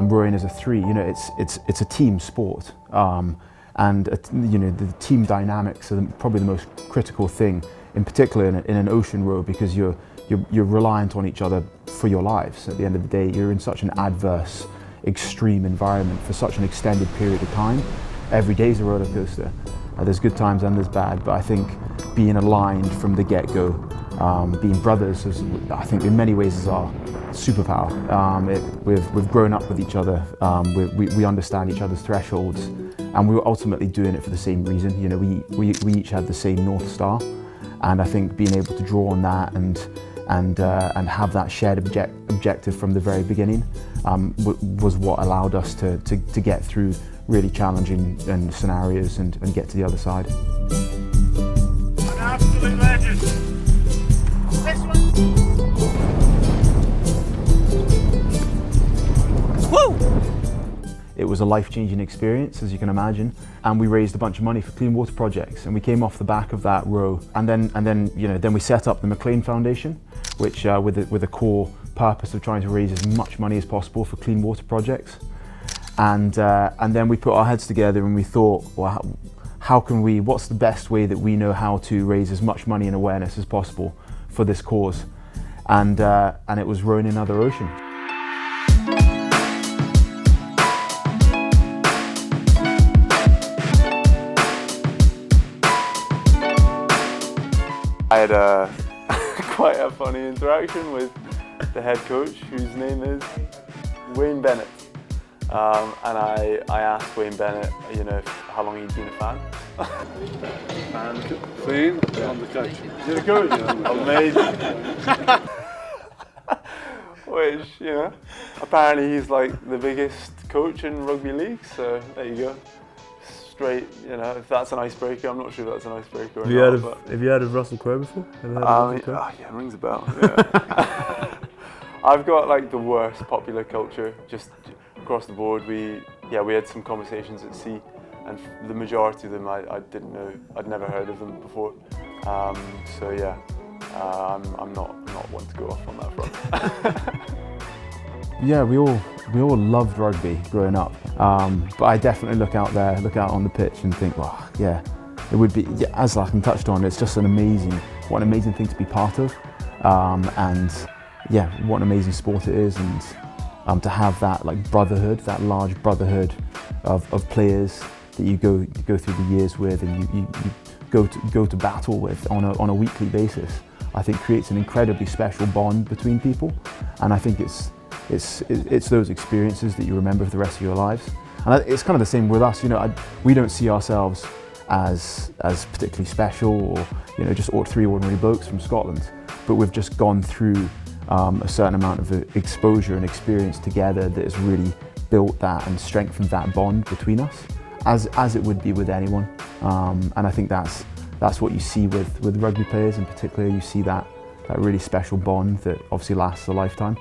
rowing as a three. You know, it's a team sport, and you know, the team dynamics are probably the most critical thing, in particular in an ocean row, because you're reliant on each other for your lives. At the end of the day, you're in such an adverse, extreme environment for such an extended period of time. Every day is a roller coaster. There's good times and there's bad, but I think being aligned from the get-go, being brothers, I think in many ways is our superpower. We've grown up with each other, we understand each other's thresholds, and we were ultimately doing it for the same reason. You know, we each had the same North Star, and I think being able to draw on that and have that shared objective from the very beginning was what allowed us to get through really challenging scenarios and get to the other side. An absolute legend. This one. Woo! It was a life-changing experience, as you can imagine, and we raised a bunch of money for clean water projects, and we came off the back of that row, and then we set up the Maclean Foundation, which with a core purpose of trying to raise as much money as possible for clean water projects. And then we put our heads together and we thought, well, what's the best way that we know how to raise as much money and awareness as possible for this cause? And it was rowing another ocean. I had quite a funny interaction with the head coach, whose name is Wayne Bennett. And I asked Wayne Bennett, you know, how long he'd been a fan. Fan clean on the coach. You're the coach? Amazing. Which, you know, apparently he's like the biggest coach in rugby league, so there you go. Straight, you know, if that's an icebreaker, I'm not sure if that's an icebreaker or not. Have you heard of Russell Crowe before? Yeah, it rings a bell. Yeah. I've got like the worst popular culture just across the board. We had some conversations at sea, and the majority of them I didn't know. I'd never heard of them before. So yeah, I'm not one to go off on that front. Yeah, we all loved rugby growing up, but I definitely look out on the pitch and think, well, yeah, it would be, yeah, as Lachlan touched on, it's just what an amazing thing to be part of, and yeah, what an amazing sport it is, and to have that like brotherhood, that large brotherhood of players that you go through the years with, and you go to battle with on a weekly basis, I think creates an incredibly special bond between people, and I think it's those experiences that you remember for the rest of your lives. And it's kind of the same with us, you know, we don't see ourselves as particularly special, or, you know, just three ordinary blokes from Scotland, but we've just gone through a certain amount of exposure and experience together that has really built that and strengthened that bond between us, as it would be with anyone. And I think that's what you see with rugby players in particular. You see that really special bond that obviously lasts a lifetime.